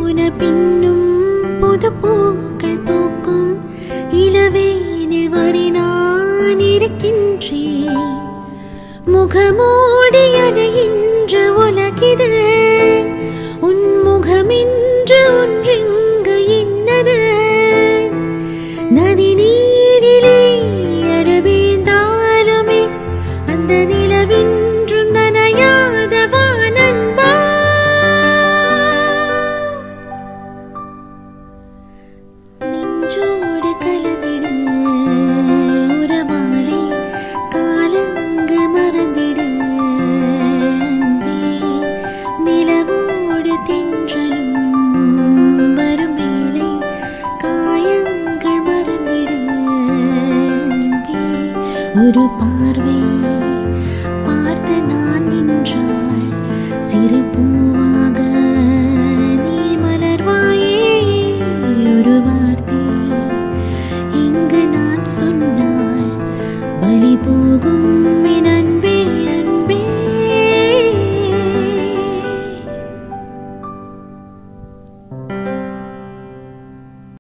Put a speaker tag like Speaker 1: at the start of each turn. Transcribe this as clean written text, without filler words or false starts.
Speaker 1: பின்னும் புது பூக்கள் பூக்கும் இளவேனில் வரை நான் இருக்கின்றேன். முகமூடி அடைகின்ற உலகிது உன் முகமின்று ஒன்றிங்கு என்னது. நதி நீரிலே அடவேந்தாலுமே அந்த நிலவின்றும் நனையாதவா நண்பா. நெஞ்சோடு கலந்திடு உறவாலே காலங்கள் மறந்திடு அன்பே. நிலவோடு தென்றலும் வரும் வேளை காயங்கள் மறந்திடு அன்பே. ஒரு பார்வை பார்த்து நான் நின்றால் சிறு பூவாக நீ மலர்வாயே. ஒரு வார்த்தை இங்கு நான் சொன்னால் பலி போகும்